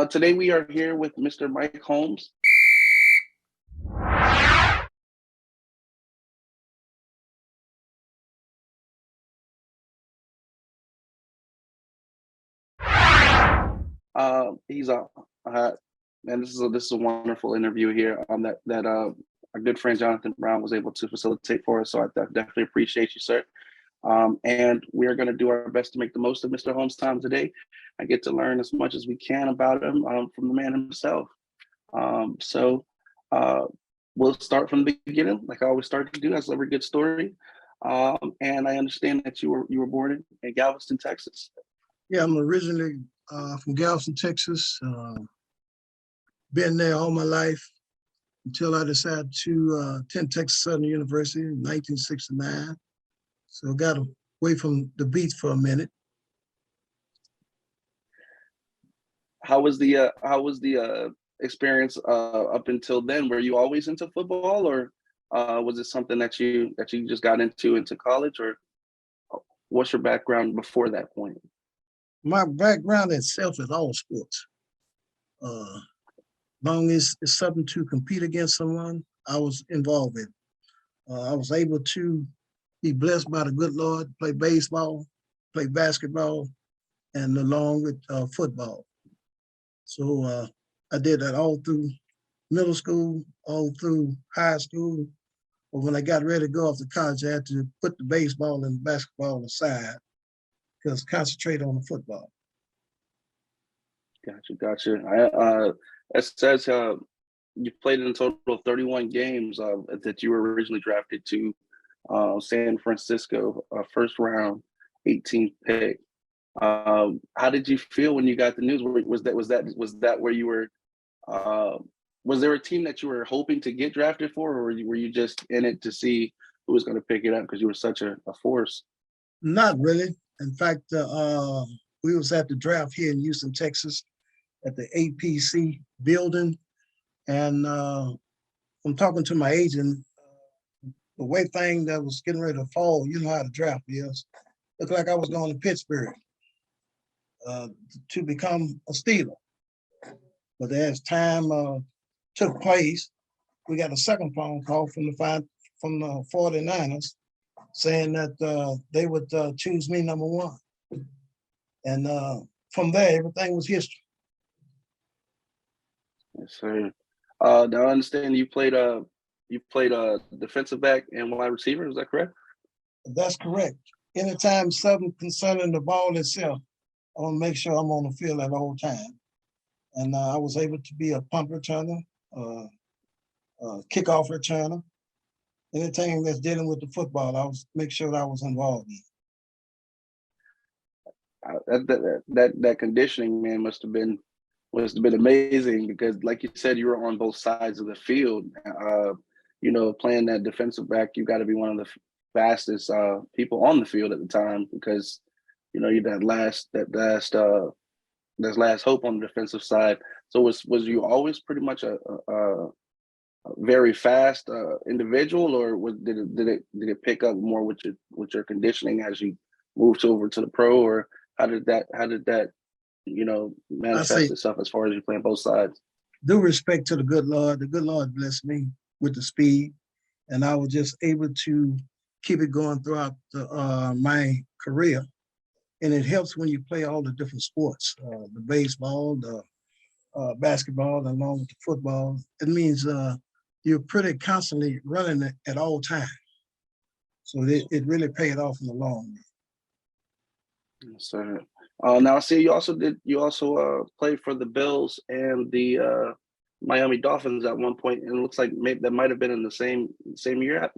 Today we are here with Mr. Mike Holmes. He's and this is a wonderful interview here that our good friend Jonathan Brown was able to facilitate for us. So I definitely appreciate you, sir. And we are going to do our best to make the most of Mr. Holmes' time today. I get to learn as much as we can about him from the man himself. So we'll start from the beginning, like I always start to do. That's every good story. And I understand that you were born in Galveston, Texas. Yeah, I'm originally from Galveston, Texas. Been there all my life until I decided to attend Texas Southern University in 1969. So I got away from the beach for a minute. How was the experience up until then? Were you always into football, or was it something that you just got into college, or what's your background before that point? My background itself is all sports. Long as it's something to compete against someone, I was involved in. I was able to be blessed by the good Lord, play baseball, play basketball, and along with football. So I did that all through middle school, all through high school. But when I got ready to go off to college, I had to put the baseball and basketball aside because concentrate on the football. Gotcha. It says you played in a total of 31 games that you were originally drafted to San Francisco, first round, 18th pick. How did you feel when you got the news? Was that where you were? Was there a team that you were hoping to get drafted for, or were you just in it to see who was going to pick it up because you were such a force? Not really. In fact, we was at the draft here in Houston, Texas, at the APC building, and I'm talking to my agent. The way thing that was getting ready to fall, you know how the draft is. Looked like I was going to Pittsburgh to become a Steeler. But as time took place, we got a second phone call from the 49ers saying that they would choose me number one. And from there, everything was history. Yes, sir. Now I understand you played defensive back and wide receiver. Is that correct? That's correct. Anytime something concerning the ball itself, I want to make sure I'm on the field at all time. And I was able to be a punt returner, kickoff returner. Anything that's dealing with the football, I was make sure that I was involved in. That conditioning, man, must have been amazing because, like you said, you were on both sides of the field. Playing that defensive back, you got to be one of the fastest people on the field at the time because you're that last hope on the defensive side. So was you always pretty much a very fast individual, or did it pick up more with your conditioning as you moved over to the pro, or how did that manifest itself as far as you playing both sides? Due respect to the good Lord. The good Lord blessed me with the speed, and I was just able to keep it going throughout my career. And it helps when you play all the different sports, the baseball, the basketball, along with the football. It means you're pretty constantly running at all times. So it really paid off in the long run. Yes, sir. Now I see you also played for the Bills and the Miami Dolphins at one point, and it looks like maybe that might have been in the same year.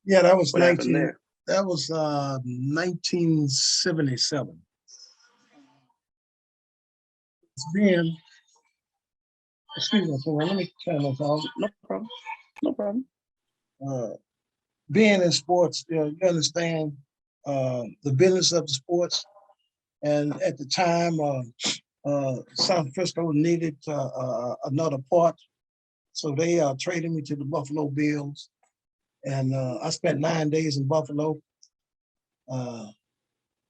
Yeah, that was 19. That was 1977. Excuse me, let me turn this off. No problem. Being in sports, you understand the business of the sports. And at the time, San Francisco needed another part. So they traded me to the Buffalo Bills. And I spent 9 days in Buffalo,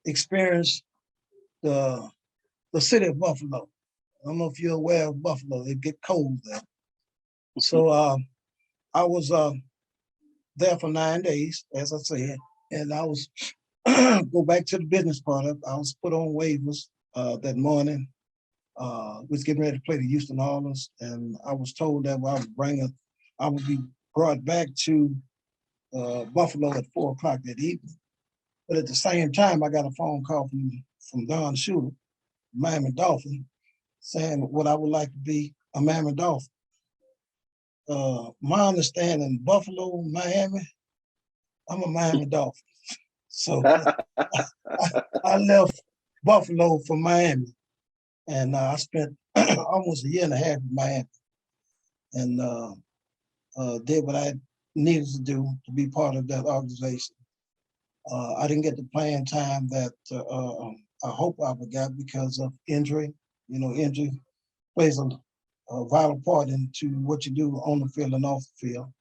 experienced the city of Buffalo. I don't know if you're aware of Buffalo. It get cold there. So I was there for 9 days, as I said, and I was go back to the business part of it. I was put on waivers that morning. Was getting ready to play the Houston Oilers, and I was told that I would be brought back to Buffalo at 4 o'clock that evening. But at the same time, I got a phone call from Don Shula, Miami Dolphin, saying what I would like to be a Miami Dolphin. My understanding, Buffalo, Miami, I'm a Miami Dolphin. So I left Buffalo for Miami, and I spent almost a year and a half in Miami, and did what I needed to do to be part of that organization. I didn't get the playing time that I hope I would get because of injury. You know, injury plays a vital part into what you do on the field and off the field.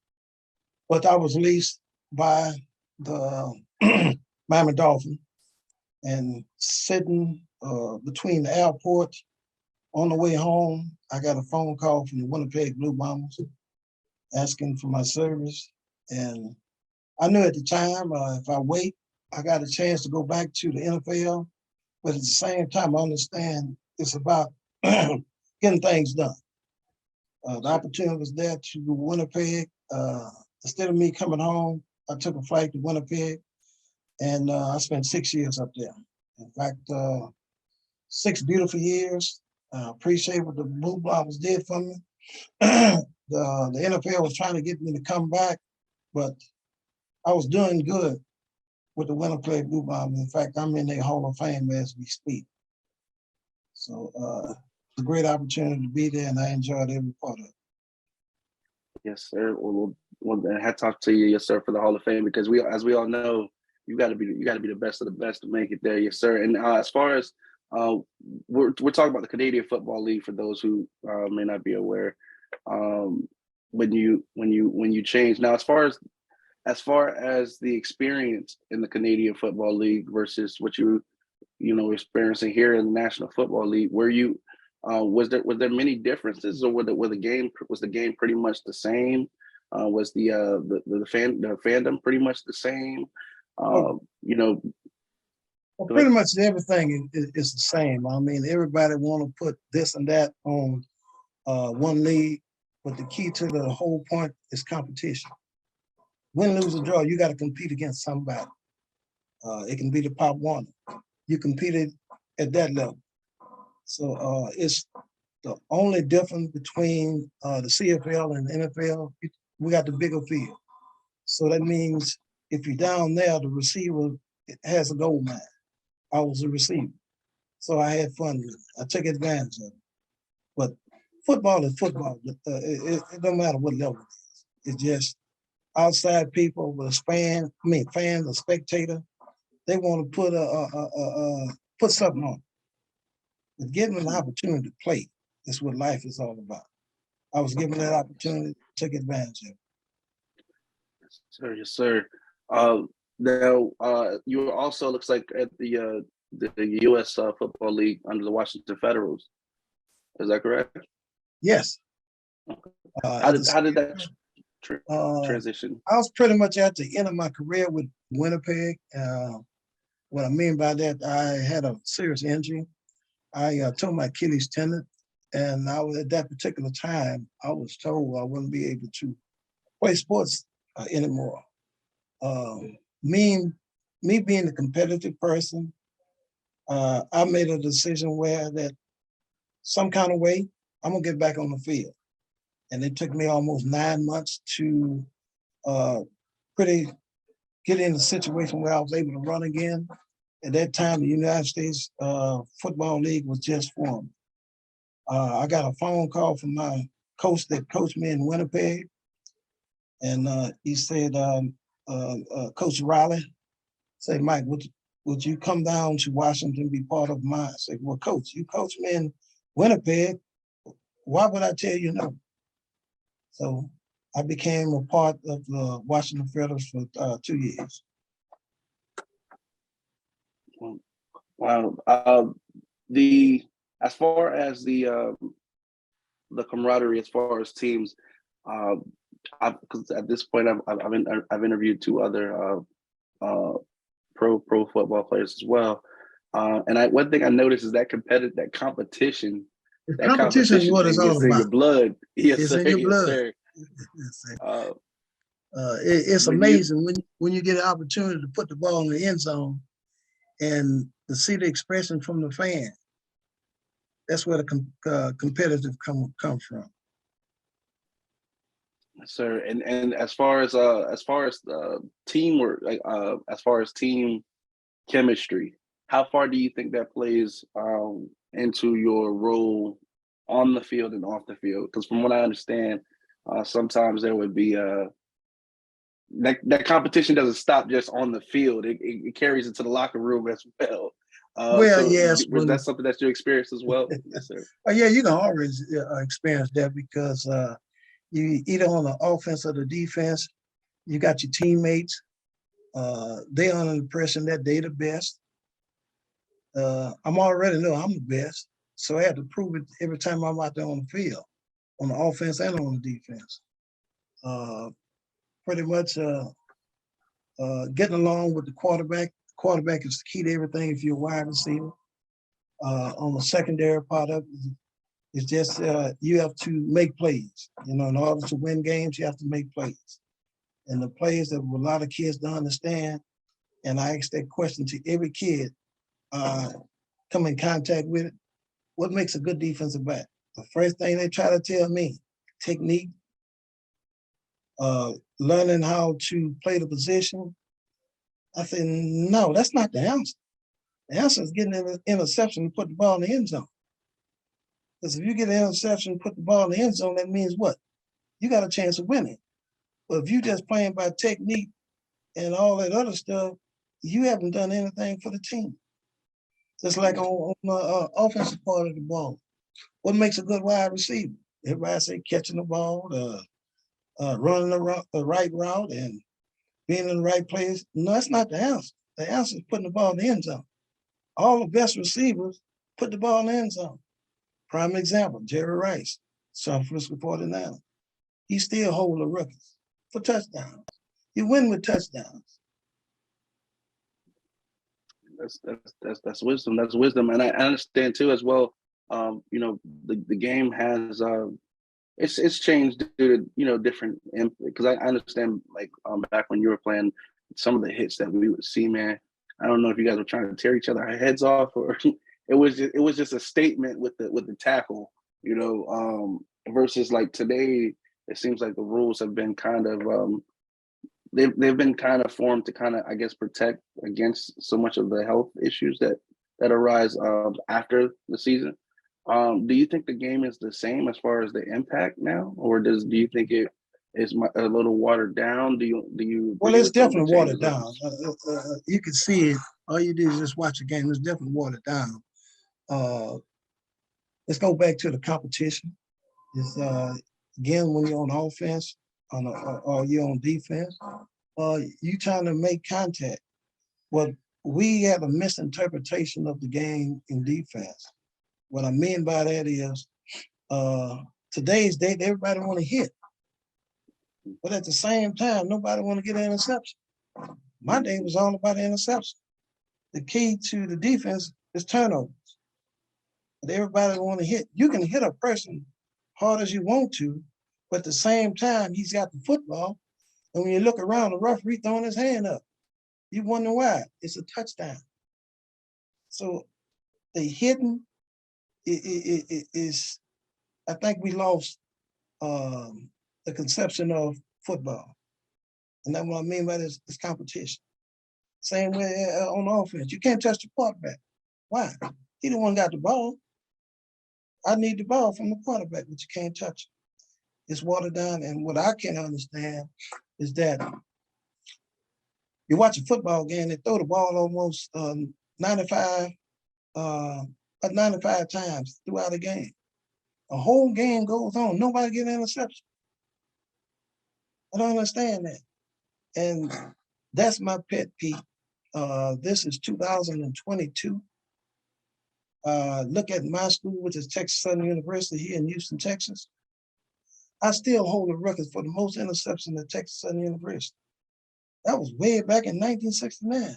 But I was leased by the Miami Dolphins, and sitting between the airport on the way home, I got a phone call from the Winnipeg Blue Bombers asking for my service. And I knew at the time, if I wait, I got a chance to go back to the NFL. But at the same time, I understand it's about getting things done. The opportunity was there to Winnipeg. Instead of me coming home, I took a flight to Winnipeg, and I spent 6 years up there. In fact, 6 beautiful years. I appreciate what the Blue Bombers did for me. The NFL was trying to get me to come back, but I was doing good with the Winnipeg Blue Bombers. In fact, I'm in their Hall of Fame as we speak. So it's a great opportunity to be there, and I enjoyed every part of it. Yes, sir. Well, hats off to you, yes, sir, for the Hall of Fame, because as we all know, you got to be the best of the best to make it there, yes, sir. And as far as we're talking about the Canadian Football League for those who may not be aware. When you change now, as far as the experience in the Canadian Football League versus what you experiencing here in the National Football League, were you was there many differences, or was the game pretty much the same? Was the fandom pretty much the same? Well, pretty much everything is the same. I mean, everybody want to put this and that on one league, but the key to the whole point is competition. Win, lose, or draw, you got to compete against somebody. It can be the Pop Warner. You competed at that level. So it's the only difference between the CFL and the NFL. We got the bigger field. So that means if you're down there, the receiver has a goal line. I was a receiver. So I had fun with it. I took advantage of it. But football is football. It don't matter what level it is. It's just outside people with fans, a spectator, they want to put something on. But getting an opportunity to play is what life is all about. I was given that opportunity, took advantage of it. Yes, sir. Yes, sir. Now, you also looks like at the U.S. Football League under the Washington Federals. Is that correct? Yes. How did that transition? I was pretty much at the end of my career with Winnipeg. What I mean by that, I had a serious injury. I tore my Achilles tendon, and at that particular time, I was told I wouldn't be able to play sports anymore. Me being a competitive person, I made a decision where that some kind of way I'm gonna get back on the field, and it took me almost 9 months to pretty get in a situation where I was able to run again. At that time, the United States Football League was just formed. I got a phone call from my coach that coached me in Winnipeg, and he said, Coach Riley, say, Mike, would you come down to Washington and be part of mine? I said, well, Coach, you coached me in Winnipeg. Why would I tell you no? So I became a part of the Washington Federals for 2 years. Wow. as far as the camaraderie, as far as teams, because at this point I've interviewed two other pro football players as well, and one thing I noticed is that competition. The That competition is competition what it's thing all is in about. your blood. Yes, It's sir. in your Yes, blood. sir. It's, Uh, it's when you amazing when you get an opportunity to put the ball in the end zone and to see the expression from the fan. That's where the competitive come from. Sir, and as far as teamwork, like as far as team chemistry, how far do you think that plays into your role on the field and off the field? Because from what I understand, sometimes there would be that competition doesn't stop just on the field; it carries into the locker room as well. Well, So yes, was that when something that you experienced as well? Yes, sir. oh yeah, you can always experience that because you either on the offense or the defense, you got your teammates. They under the impression that they the best. I'm already know I'm the best, so I have to prove it every time I'm out there on the field, on the offense and on the defense. Uh, Pretty much getting along with the quarterback. Quarterback is the key to everything if you're a wide receiver. On the secondary part of it, it's just you have to make plays. You know, in order to win games, you have to make plays. And the plays that a lot of kids don't understand, and I ask that question to every kid come in contact with it. What makes a good defensive back? The first thing they try to tell me, technique, learning how to play the position. I said, no, that's not the answer. The answer is getting an interception and put the ball in the end zone. Because if you get an interception and put the ball in the end zone, that means what? You got a chance of winning. But if you just playing by technique and all that other stuff, you haven't done anything for the team. Just like on the offensive part of the ball. What makes a good wide receiver? Everybody say catching the ball, running the right route, and being in the right place. No, that's not the answer. The answer is putting the ball in the end zone. All the best receivers put the ball in the end zone. Prime example, Jerry Rice, San Francisco 49ers. He still holds the records for touchdowns. He win with touchdowns. That's wisdom. That's wisdom, and I understand too as well. You know, the game has it's changed due to different because I understand like back when you were playing, some of the hits that we would see, man. I don't know if you guys were trying to tear each other heads off or it was just a statement with the tackle, versus like today. It seems like the rules have been kind of they've been kind of formed to kind of, I guess, protect against so much of the health issues that arise after the season. Do you think the game is the same as far as the impact now, or do you think it is a little watered down? Do you Well, agree it's with some of the definitely watered changes? down. You can see it. All you do is just watch the game. It's definitely watered down. Uh, let's go back to the competition. It's again when you're on offense, or you're on defense, you trying to make contact. Well, we have a misinterpretation of the game in defense. What I mean by that is today's date, everybody want to hit. But at the same time, nobody want to get an interception. My day was all about interception. The key to the defense is turnovers. But everybody want to hit. You can hit a person hard as you want to, but at the same time, he's got the football. And when you look around, the referee throwing his hand up. You wonder why? It's a touchdown. So the hitting is, I think we lost the conception of football. And that's what I mean by this competition. Same way on offense. You can't touch the quarterback. Why? He the one got the ball. I need the ball from the quarterback, but you can't touch it. It's watered down. And what I can't understand is that you watch a football game, they throw the ball almost 95 times throughout the game. A whole game goes on. Nobody get an interception. I don't understand that. And that's my pet peeve. This is 2022. Look at my school, which is Texas Southern University here in Houston, Texas. I still hold the record for the most interceptions at Texas Southern University. That was way back in 1969.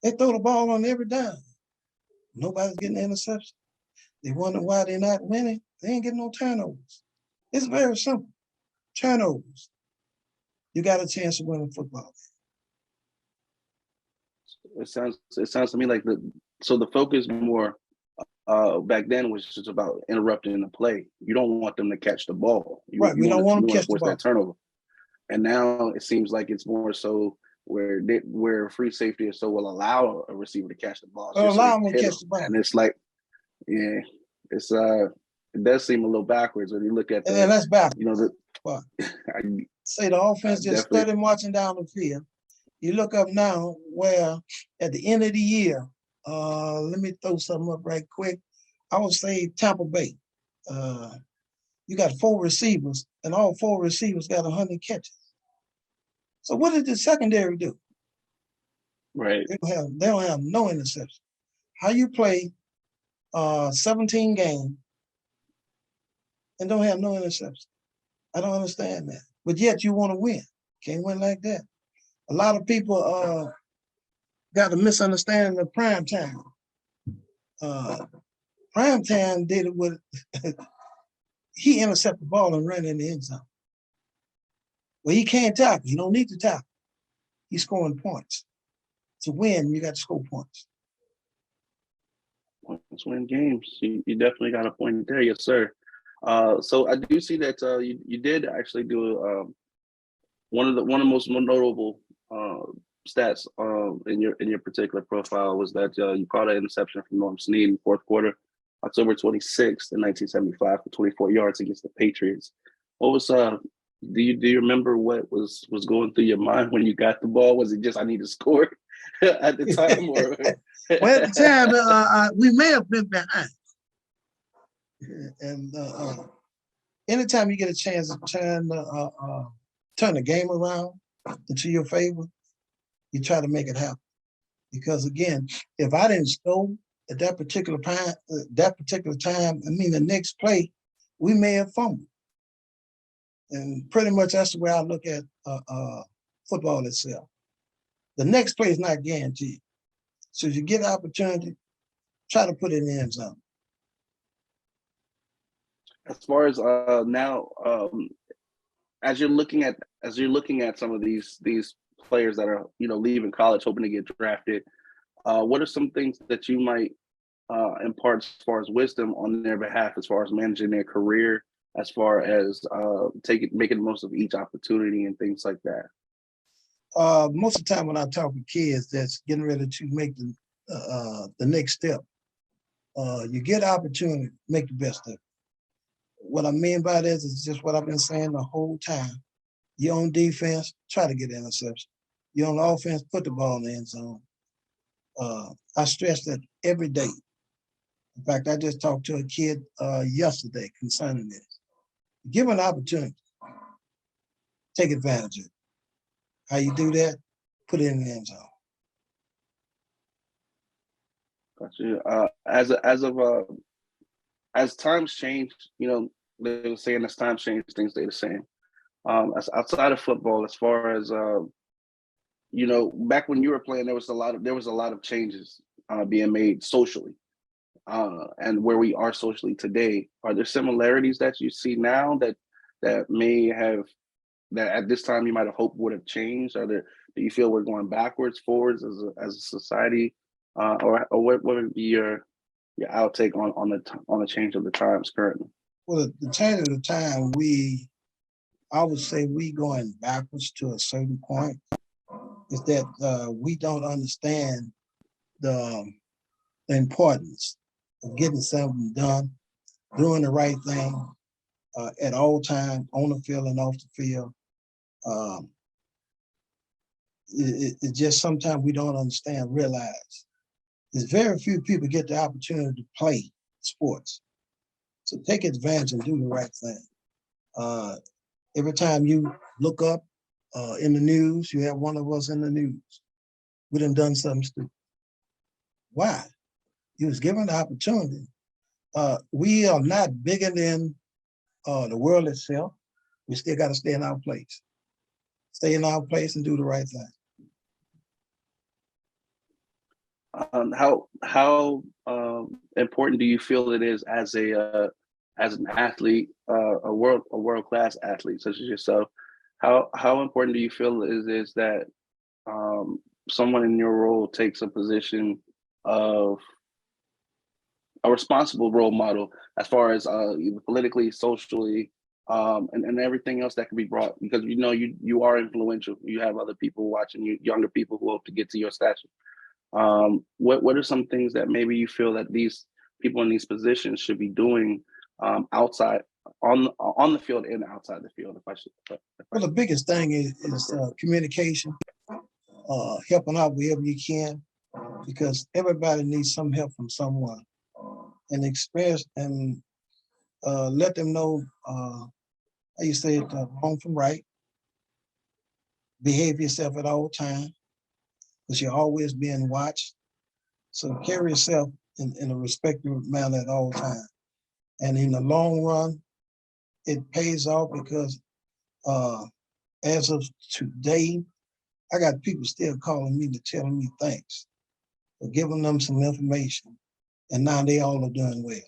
They throw the ball on every down. Nobody's getting an interception. They wonder why they're not winning. They ain't getting no turnovers. It's very simple. Turnovers. You got a chance to win a football It sounds to me like the focus more back then was just about interrupting the play. You don't want them to catch the ball. Right, we don't want them to catch the force ball. that turnover. And now it seems like it's more so where free safety is so will allow a receiver to catch the ball. Allow them to catch the ball. And it's like, yeah, it's it does seem a little backwards when you look at and that's backwards. You know, Well, say the offense just started marching down the field. You look up now where at the end of the year, let me throw something up right quick. I would say Tampa Bay. You got 4 receivers, and all 4 receivers got 100 catches. So what did the secondary do? Right. They don't have no interception. How you play 17 games and don't have no interception? I don't understand that. But yet you want to win. Can't win like that. A lot of people got a misunderstanding of prime time. Prime time did it with he intercepted the ball and ran in the end zone. Well, he can't tackle. He don't need to tackle. He's scoring points. To win, you got to score points. Points win games. You definitely got a point there, yes, sir. So I do see that you did actually do one of the most notable stats in your particular profile was that you caught an interception from Norm Snead in the fourth quarter, October 26th in 1975 for 24 yards against the Patriots. What was do you remember what was going through your mind when you got the ball? Was it just I need to score at the time, or well, at the time we may have been behind, and anytime you get a chance to turn the game around into your favor, you try to make it happen. Because again, if I didn't score at that particular time, the next play, we may have fumbled. And pretty much that's the way I look at football itself. The next play is not guaranteed. So if you get an opportunity, try to put it in the end zone. As far as now, as you're looking at some of these players that are leaving college hoping to get drafted, what are some things that you might impart as far as wisdom on their behalf, as far as managing their career, as far as making the most of each opportunity and things like that? Most of the time when I talk with kids that's getting ready to make the next step, you get opportunity, make the best of it. What I mean by this is just what I've been saying the whole time. You're on defense, try to get an interception. You're on offense, put the ball in the end zone. I stress that every day. In fact, I just talked to a kid yesterday concerning this. Give an opportunity. Take advantage of it. How you do that? Put it in the end zone. Gotcha. As times change, they were saying as times change, things stay the same. As outside of football, as far as back when you were playing, there was a lot of changes being made socially, and where we are socially today. Are there similarities that you see now that may have that at this time you might have hoped would have changed? Do you feel we're going backwards, forwards as a society, or what would be your outtake on the change of the times currently? Well, the change of the time, I would say we going backwards to a certain point. Is that we don't understand the importance of getting something done, doing the right thing at all times, on the field and off the field. It's just sometimes we don't understand, realize. There's very few people get the opportunity to play sports. So take advantage and do the right thing. Every time you look up in the news, you have one of us in the news. We done something stupid. Why? You was given the opportunity. We are not bigger than the world itself. We still got to stay in our place. Stay in our place and do the right thing. How important do you feel it is as an athlete, a world class athlete such as yourself? How important do you feel it is that someone in your role takes a position of a responsible role model as far as politically, socially, and everything else that can be brought, because you are influential. You have other people watching you, younger people who hope to get to your stature. What are some things that maybe you feel that these people in these positions should be doing outside on the field and outside the field? Well, the biggest thing is communication, helping out wherever you can, because everybody needs some help from someone, and express and let them know how you say it, wrong from right. Behave yourself at all times, because you're always being watched. So carry yourself in a respectful manner at all times. And in the long run, it pays off, because as of today, I got people still calling me to telling me thanks for giving them some information. And now they all are doing well.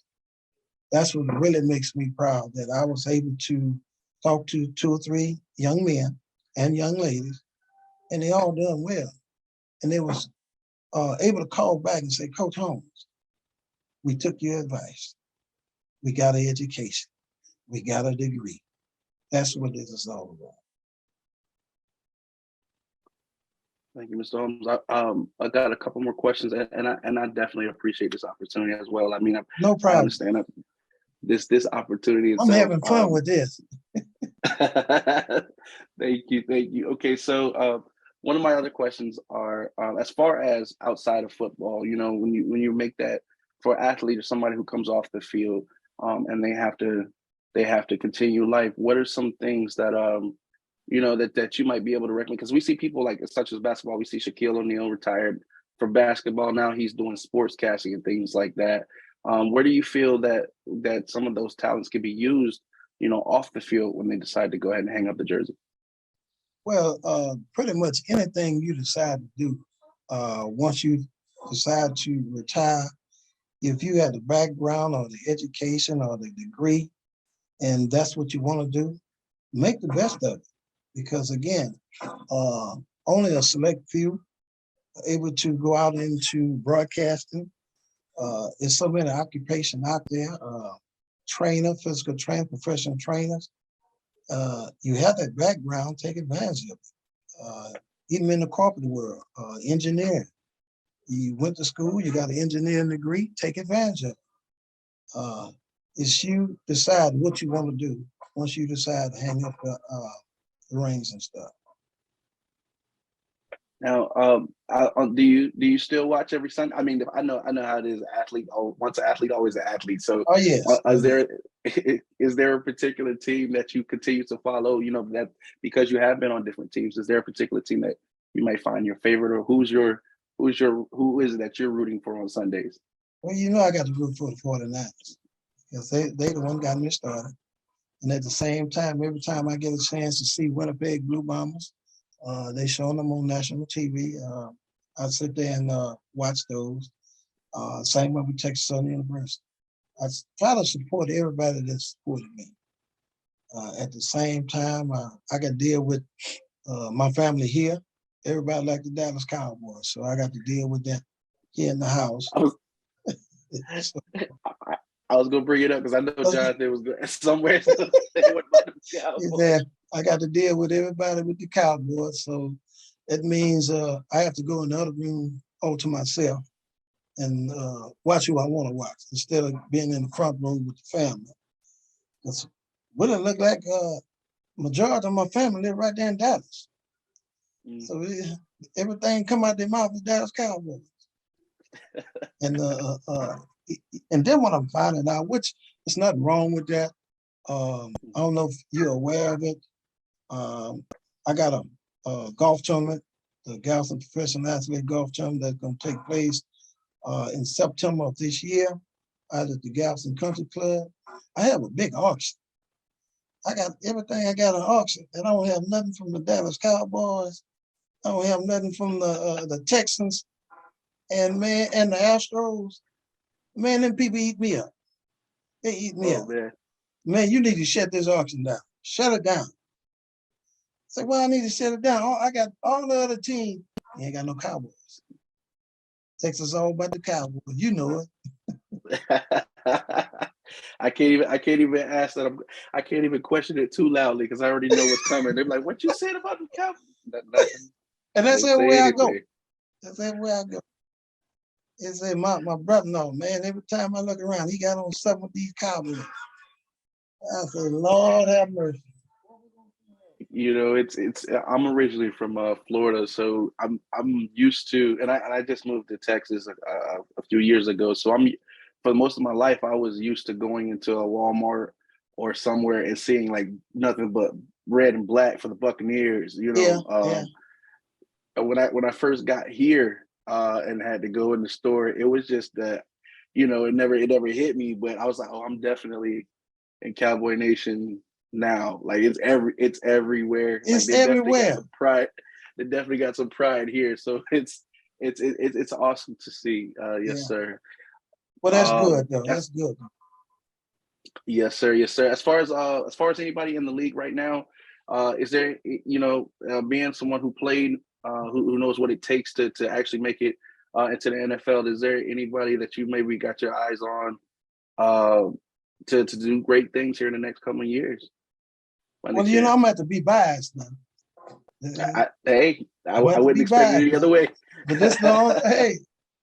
That's what really makes me proud, that I was able to talk to 2 or 3 young men and young ladies, and they all doing well. And they was able to call back and say, Coach Holmes, we took your advice. We got an education. We got a degree. That's what this is all about. Thank you, Mr. Holmes. I got a couple more questions, and I definitely appreciate this opportunity as well. I mean, no problem. I understand that this opportunity itself. I'm having fun with this. Thank you. Okay, so one of my other questions are, as far as outside of football, when you make that for an athlete or somebody who comes off the field, and they have to continue life. What are some things that that you might be able to recommend? Because we see people like, such as basketball, we see Shaquille O'Neal retired for basketball. Now he's doing sports casting and things like that. Where do you feel that some of those talents can be used, off the field when they decide to go ahead and hang up the jersey? Well, pretty much anything you decide to do, once you decide to retire, if you have the background or the education or the degree, and that's what you want to do, make the best of it. Because again, only a select few are able to go out into broadcasting. There's so many occupations out there, trainer, physical trainer, professional trainers. You have that background, take advantage of it. Even in the corporate world, engineering. You went to school, you got an engineering degree, take advantage of it. It's you decide what you want to do once you decide to hang up the rings and stuff. Now, do you still watch every Sunday? I mean, I know how it is. Athlete, once an athlete, always an athlete. So, oh yes, is there a particular team that you continue to follow? That because you have been on different teams, is there a particular team that you might find your favorite, or who is it that you're rooting for on Sundays? Well, I got to root for the 49ers, because they the one got me started. And at the same time, every time I get a chance to see Winnipeg Blue Bombers, they showing them on national TV. I sit there and watch those. Same way with Texas Southern University. I try to support everybody that supported me. At the same time, I got to deal with my family here. Everybody like the Dallas Cowboys, so I got to deal with that here in the house. I was gonna bring it up because I know Jonathan was good somewhere. Yeah, I got to deal with everybody with the Cowboys, so that means I have to go in the other room all to myself and watch who I want to watch instead of being in the front room with the family. That's what it look like. Majority of my family live right there in Dallas, so everything come out their mouth is Dallas Cowboys. And then when I'm finding out, which there's nothing wrong with that. I don't know if you're aware of it. I got a golf tournament, the Galveston Professional Athlete Golf Tournament, that's going to take place in September of this year out at the Galveston Country Club. I have a big auction. I got everything I got an auction, and I don't have nothing from the Dallas Cowboys. I don't have nothing from the Texans, and man, and the Astros. Man, them people eat me up. They eat me up. Man, you need to shut this auction down. Shut it down. Say, well, I need to shut it down. I got all the other teams. You ain't got no Cowboys. Texas all about the Cowboys. You know it. I can't even ask that. I can't even question it too loudly because I already know what's coming. They're like, "What you said about the Cowboys?" Nothing. And that's everywhere I go. That's everywhere I go. It's my brother, no, man, every time I look around, he got on something with these Cowboys. I said, Lord have mercy. You know, it's I'm originally from Florida, so I'm used to, and I just moved to Texas a few years ago. So for most of my life, I was used to going into a Walmart or somewhere and seeing like nothing but red and black for the Buccaneers. You know, yeah. When I first got here and had to go in the store, it was just that, you know, it never hit me. But I was like, oh, I'm definitely in Cowboy Nation now. Like it's everywhere. It's like, everywhere. Got some pride. They definitely got some pride here. So it's awesome to see. Yes, sir. Well, that's good though. That's good. Yes, sir. Yes, sir. As far as anybody in the league right now, is there, you know, being someone who played, who knows what it takes to actually make it into the NFL, is there anybody that you maybe got your eyes on to do great things here in the next couple of years? Well, you know, I'm going to have to be biased now. I wouldn't expect it any other way. But this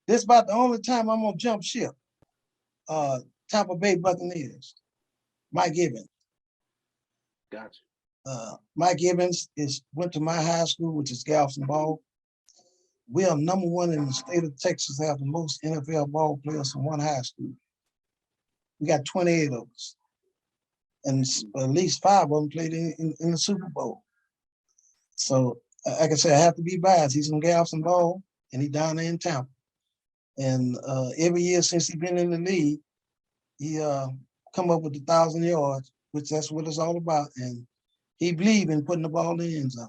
this about the only time I'm going to jump ship. Tampa Bay Buccaneers. Mike Evans. Gotcha. Mike Evans went to my high school, which is Galveston Ball. We are number one in the state of Texas, have the most NFL ball players from one high school. We got 28 of us. And at least 5 of them played in the Super Bowl. So, like I said, I have to be biased. He's from Galveston Ball, and he's down there in Tampa. And every year since he's been in the league, he come up with 1,000 yards, which that's what it's all about. And he believes in putting the ball in the end zone.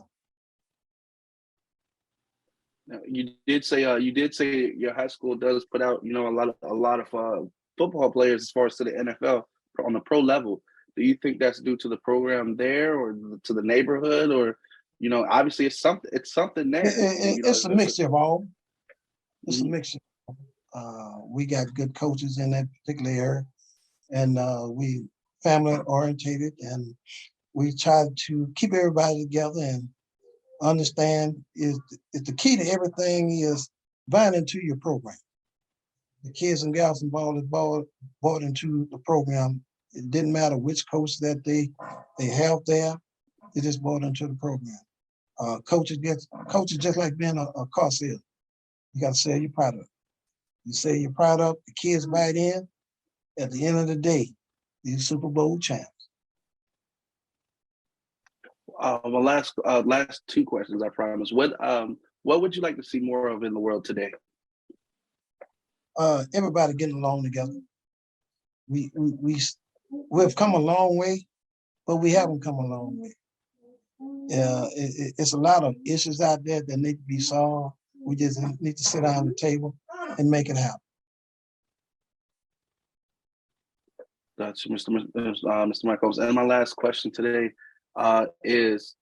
Now, you did say your high school does put out, you know, a lot of football players as far as to the NFL on the pro level. Do you think that's due to the program there, or to the neighborhood, or, you know, obviously it's something there. It's a mixture of all. It's a mixture. We got good coaches in that particular area, and we family orientated, and we try to keep everybody together and understand is the key to everything is buying into your program. The kids in Galveston Ball is bought into the program. It didn't matter which coach that they have there. They just bought into the program. Coaches just like being a car salesman. You got to sell your product. You sell your product, the kids buy it in. At the end of the day, these Super Bowl champs. My last 2 questions, I promise. What would you like to see more of in the world today? Everybody getting along together. We've come a long way, but we haven't come a long way. It's a lot of issues out there that need to be solved. We just need to sit down at the table and make it happen. That's Mr. Mike Holmes. And my last question today is,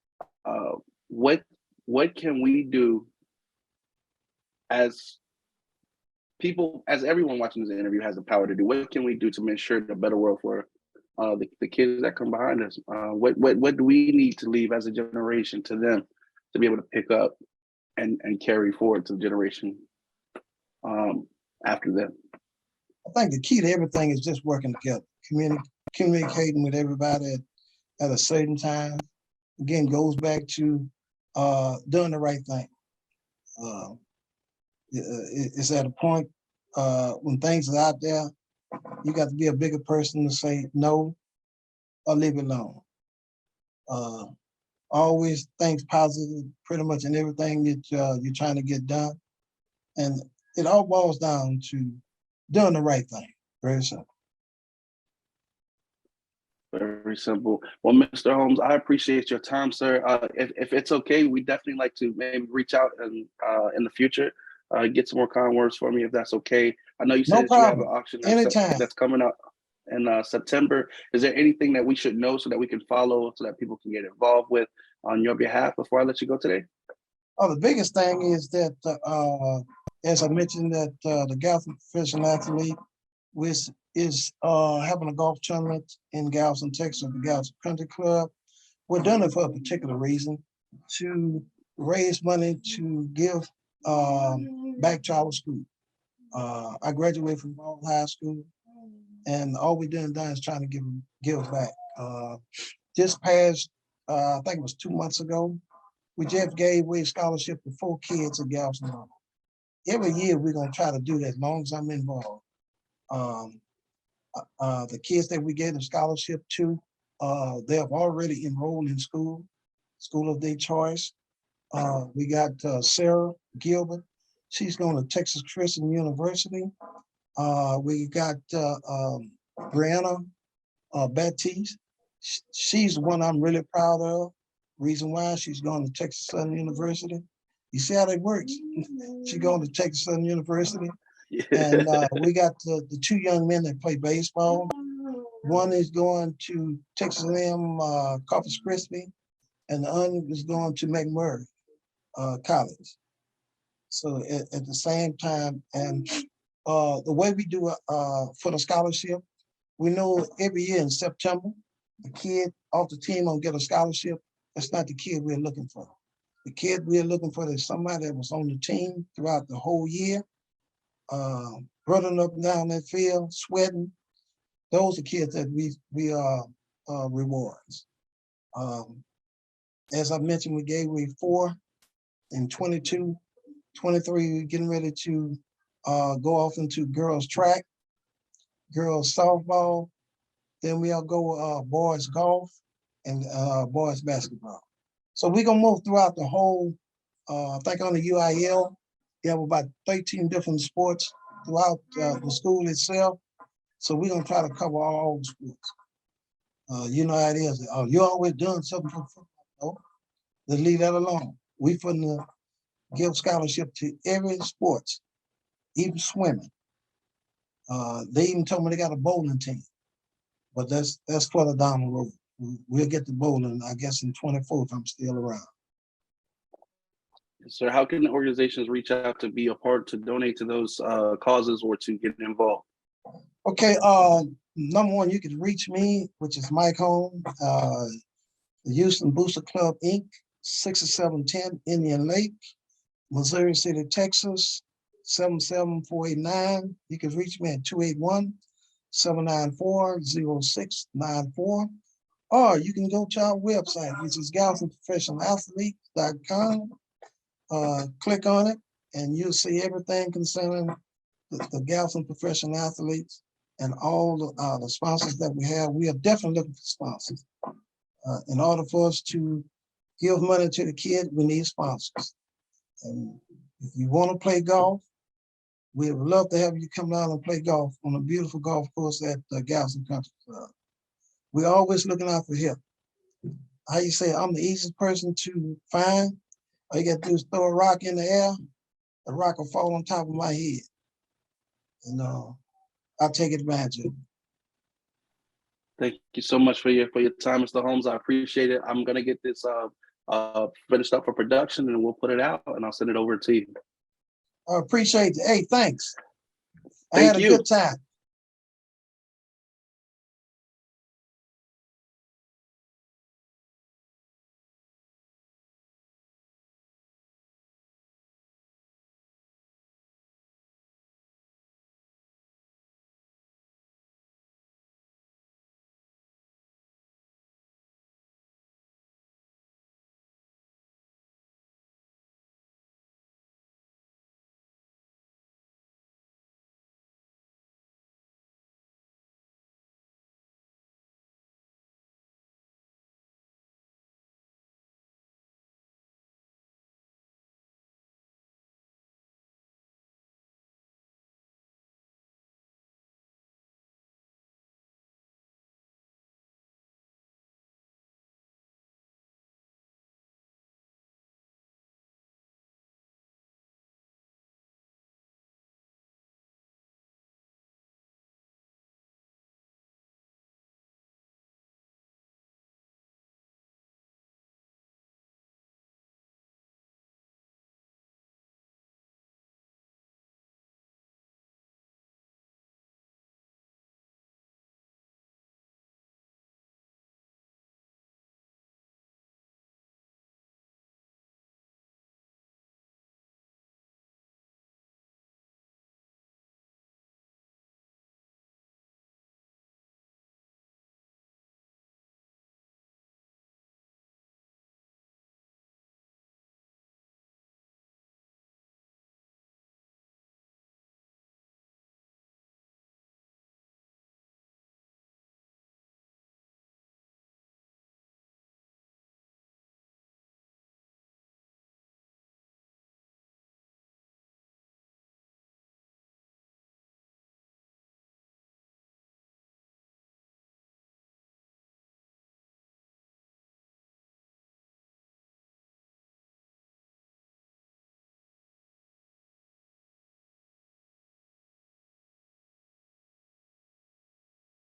what can we do as people, as everyone watching this interview has the power to do? What can we do to make sure a better world for the kids that come behind us? What do we need to leave as a generation to them to be able to pick up and carry forward to the generation after them? I think the key to everything is just working together, communicating with everybody at a certain time. Again, goes back to doing the right thing. It's at a point when things are out there, you got to be a bigger person to say no or leave it alone. Always think positive, pretty much in everything that you're trying to get done. And it all boils down to doing the right thing. Very simple. Very simple. Well, Mr. Holmes, I appreciate your time, sir. If it's okay, we definitely like to maybe reach out and in the future, get some more kind words for me if that's okay. I know you No said that you have an problem. auction Anytime. that's coming up in September. Is there anything that we should know so that we can follow, so that people can get involved with on your behalf before I let you go today? Oh, the biggest thing is that, as I mentioned, that the Galveston Professional Athlete is having a golf tournament in Galveston, Texas, the Galveston Country Club. We're doing it for a particular reason, to raise money to give back to our school. I graduated from Ball High School, and all we done is trying to give back. This past, I think it was 2 months ago, we just gave away a scholarship to 4 kids at Galveston. Every year we're gonna try to do that as long as I'm involved. The kids that we gave the scholarship to, they have already enrolled in school of their choice. We got Sarah Gilbert. She's going to Texas Christian University. We got Brianna Baptiste. She's the one I'm really proud of. Reason why, she's going to Texas Southern University. You see how that works? She's going to Texas Southern University. And we got the 2 young men that play baseball. One is going to Texas A&M Corpus Christi, and the other is going to McMurray College. So at the same time, and the way we do for the scholarship, we know every year in September, the kid off the team will get a scholarship. That's not the kid we're looking for. The kid we're looking for is somebody that was on the team throughout the whole year, running up and down that field, sweating. Those are kids that we rewards. As I mentioned, we gave away 4 in 22, 23, we're getting ready to go off into girls track, girls softball. Then we'll go boys golf and boys basketball. So we're gonna move throughout the whole, I think on the UIL, you have about 13 different sports throughout the school itself. So we're gonna try to cover all the sports. You know how it is. Oh, you're always doing something for football. No, let's leave that alone. We finna give scholarship to every sports, even swimming. They even told me they got a bowling team, but that's further down the road. We'll get the bowling, I guess, in 24 if I'm still around. Sir, how can organizations reach out to be a part, to donate to those causes, or to get involved? Okay, number one, you can reach me, which is Mike Holmes, the Houston Booster Club, Inc., 6710 Indian Lake, Missouri City, Texas, 77489. You can reach me at 281-794-0694. Or you can go to our website, which is GalvestonProfessionalAthlete.com. Click on it, and you'll see everything concerning the Galveston Professional Athletes and all the sponsors that we have. We are definitely looking for sponsors. In order for us to give money to the kid, we need sponsors. And if you want to play golf, we would love to have you come down and play golf on a beautiful golf course at Galveston Country Club. We're always looking out for help. How you say, I'm the easiest person to find. All you got to do is throw a rock in the air, the rock will fall on top of my head. And I'll take advantage of it. Thank you so much for your time, Mr. Holmes. I appreciate it. I'm gonna get this finished up for production, and we'll put it out, and I'll send it over to you. I appreciate it. Hey, thanks. I Thank had a you. good time.